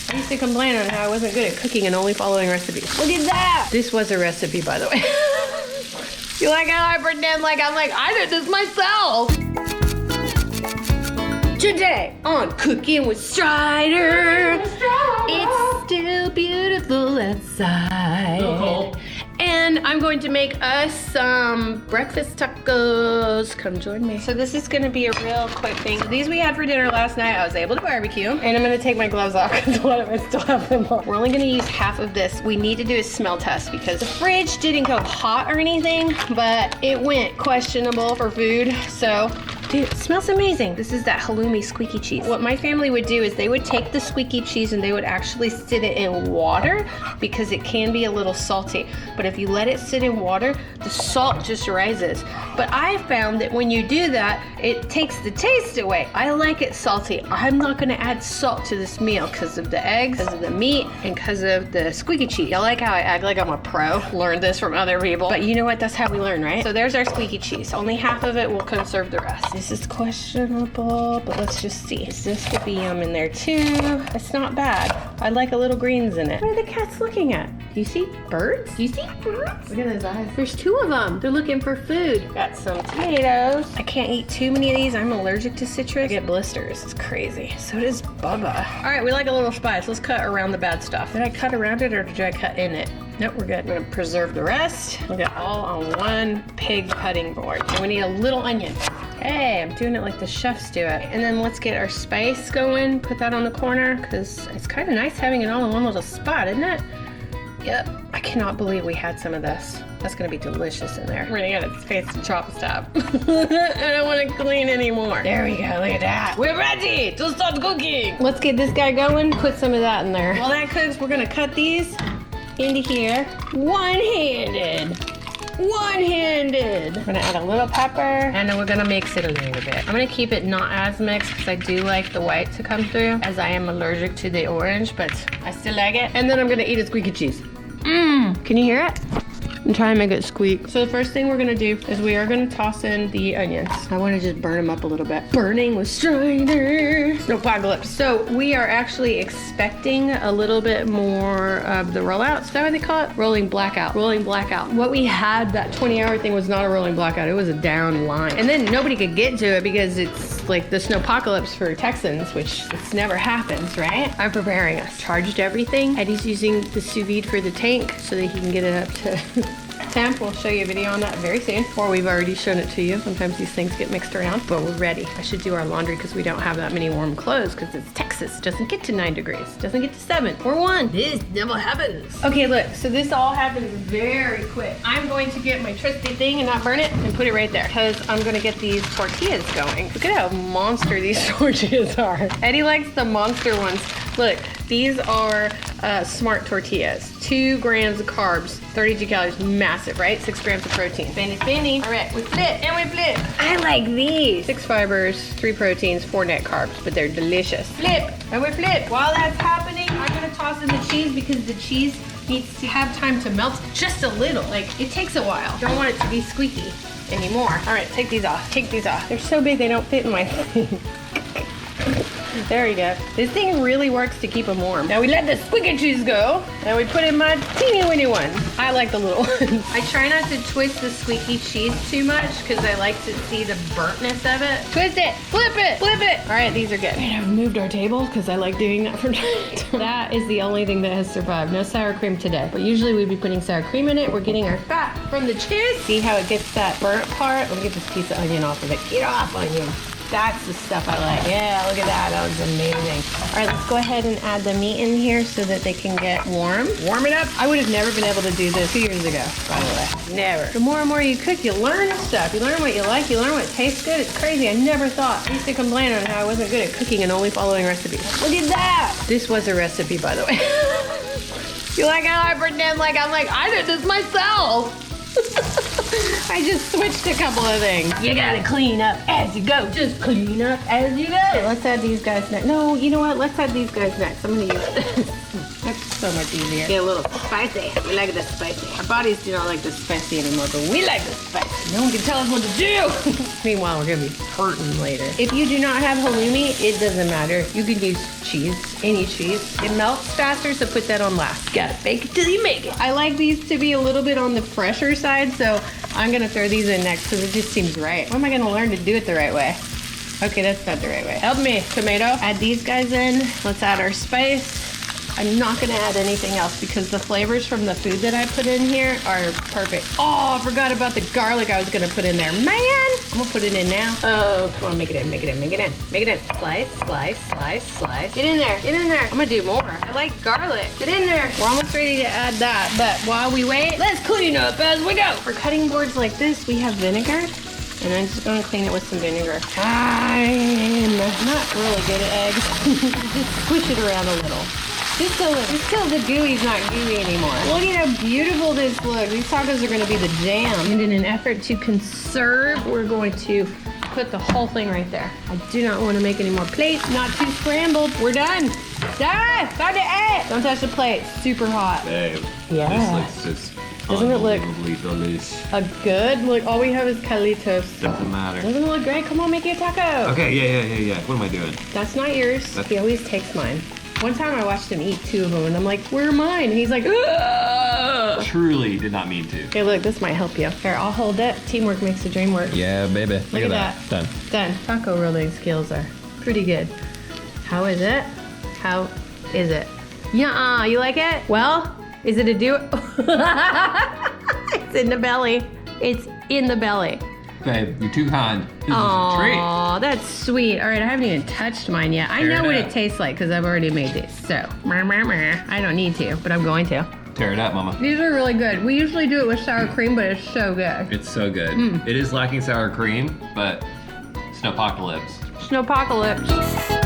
I used to complain on how I wasn't good at cooking and only following recipes. Look at that! This was a recipe, by the way. You like how I pretend like I did this myself? Today on Cooking with Strider, it's still beautiful outside. So cold. And I'm going to make us some breakfast tacos. Come join me. So this is gonna be a real quick thing. So these we had for dinner last night. I was able to barbecue. And I'm gonna take my gloves off because one of us still have them on. We're only gonna use half of this. We need to do a smell test because the fridge didn't go hot or anything, but it went questionable for food. So, dude, it smells amazing. This is that halloumi squeaky cheese. What my family would do is they would take the squeaky cheese and they would actually sit it in water because it can be a little salty. But if you let it sit in water, the salt just rises. But I found that when you do that, it takes the taste away. I like it salty. I'm not gonna add salt to this meal because of the eggs, because of the meat, and because of the squeaky cheese. I like how I act like I'm a pro. Learned this from other people. But you know what? That's how we learn, right? So there's our squeaky cheese. Only half of it will conserve the rest. This is questionable, but let's just see. This could be yum in there too. It's not bad. I like a little greens in it. What are the cats looking at? Do you see birds? Do you see birds? Look at those eyes. There's two of them. They're looking for food. Got some tomatoes. I can't eat too many of these. I'm allergic to citrus. I get blisters. It's crazy. So does Bubba. All right, we like a little spice. Let's cut around the bad stuff. Did I cut around it or did I cut in it? Nope, we're good. I'm gonna preserve the rest. Look at all on one pig cutting board. And we need a little onion. Hey, I'm doing it like the chefs do it. And then let's get our spice going. Put that on the corner because it's kind of nice having it all in one little spot, isn't it? Yep. I cannot believe we had some of this. That's gonna be delicious in there. We're gonna get its face to chop stop. I don't wanna clean anymore. There we go, look at that. We're ready to start cooking. Let's get this guy going. Put some of that in there. While that cooks, we're gonna cut these into here. One-handed. We're gonna add a little pepper and then we're gonna mix it a little bit. I'm gonna keep it not as mixed because I do like the white to come through as I am allergic to the orange, but I still like it. And then I'm gonna eat a squeaky cheese. Can you hear it? And try and make it squeak. So the first thing we're gonna do is we are gonna toss in the onions. I wanna just burn them up a little bit. Burning with Strider. Snowpacolypse. So we are actually expecting a little bit more of the rollout. Is that what they call it? Rolling blackout. Rolling blackout. What we had, that 20-hour thing, was not a rolling blackout. It was a down line. And then nobody could get to it because it's like the Snowpacolypse for Texans, which it's never happens, right? I'm preparing us. Charged everything. Eddie's using the sous vide for the tank so that he can get it up to temp. We'll show you a video on that very soon, or we've already shown it to you. Sometimes these things get mixed around, but we're ready. I should do our laundry because we don't have that many warm clothes because it's Texas. It doesn't get to 9 degrees. It doesn't get to 7 or 1. This never happens. Okay, look, so this all happens very quick. I'm going to get my trusty thing and not burn it and put it right there because I'm gonna get these tortillas going. Look at how monster these tortillas are. Eddie likes the monster ones. Look, these are smart tortillas. 2 grams of carbs, 32 calories, massive, right? 6 grams of protein. Spinny. All right, we flip and we flip. I like these. 6 fibers, 3 proteins, 4 net carbs, but they're delicious. Flip and we flip. While that's happening, I'm gonna toss in the cheese because the cheese needs to have time to melt just a little. Like, it takes a while. Don't want it to be squeaky anymore. All right, take these off. Take these off. They're so big they don't fit in my thing. There you go. This thing really works to keep them warm. Now we let the squeaky cheese go, and we put in my teeny weeny one. I like the little ones. I try not to twist the squeaky cheese too much because I like to see the burntness of it. Twist it, flip it, flip it. All right, these are good. And I've moved our table because I like doing that from time to time. That is the only thing that has survived. No sour cream today, but usually we'd be putting sour cream in it. We're getting our fat from the cheese. See how it gets that burnt part? Let me get this piece of onion off of it. Get off, onion. That's the stuff I like. Yeah, look at that. That was amazing. All right, let's go ahead and add the meat in here so that they can get warm. Warm it up. I would have never been able to do this 2 years ago, by the way. Never. The more and more you cook, you learn stuff. You learn what you like. You learn what tastes good. It's crazy. I never thought. I used to complain on how I wasn't good at cooking and only following recipes. Look at that. This was a recipe, by the way. You like how I pretend like I did this myself? I just switched a couple of things. You gotta clean up as you go. Just clean up as you go. Okay, let's add these guys next. No, you know what? Let's add these guys next. I'm gonna use this. That's so much easier. Get a little spicy. We like the spicy. Our bodies do not like the spicy anymore, but we like the spicy. No one can tell us what to do. Meanwhile, we're gonna be hurting later. If you do not have halloumi, it doesn't matter. You can use cheese, any cheese. It melts faster, so put that on last. Gotta bake it till you make it. I like these to be a little bit on the fresher side, so I'm gonna throw these in next because it just seems right. When am I gonna learn to do it the right way? Okay, that's not the right way. Help me, tomato. Add these guys in. Let's add our spice. I'm not gonna add anything else because the flavors from the food that I put in here are perfect. Oh, I forgot about the garlic I was gonna put in there. Man, I'm gonna put it in now. Oh, come on, make it in, make it in, make it in, make it in. Slice, slice, slice, slice. Get in there, get in there. I'm gonna do more. I like garlic. Get in there. We're almost ready to add that, but while we wait, let's clean up as we go. For cutting boards like this, we have vinegar. And I'm just gonna clean it with some vinegar. I'm not really good at eggs. Just squish it around a little. Just a little. Just till the gooey's not gooey anymore. Look at how beautiful this looks. These tacos are gonna be the jam. And in an effort to conserve, we're going to put the whole thing right there. I do not want to make any more plates. Not too scrambled. We're done. Done. Time to eat. Don't touch the plate. Super hot. Babe. Yeah. This looks just doesn't it look delicious? a good? Look, all we have is calitos. Doesn't matter. Doesn't it look great? Come on, make you a taco. Okay, yeah. What am I doing? That's not yours. He always takes mine. One time I watched him eat 2 of them, and I'm like, where are mine? And he's like, ugh. Truly did not mean to. Okay, look, this might help you. Here, I'll hold it. Teamwork makes the dream work. Yeah, baby. Look at that. Done. Done. Taco rolling skills are pretty good. How is it? How is it? Yeah, you like it? Well, is it a do? It's in the belly. It's in the belly. Babe, you're too kind. This is a treat. Aw, that's sweet. All right, I haven't even touched mine yet. I know what it tastes like because I've already made these. So, I don't need to, but I'm going to. Tear it up, mama. These are really good. We usually do it with sour cream, but it's so good. It's so good. It is lacking sour cream, but Snowpacolypse. Snowpacolypse.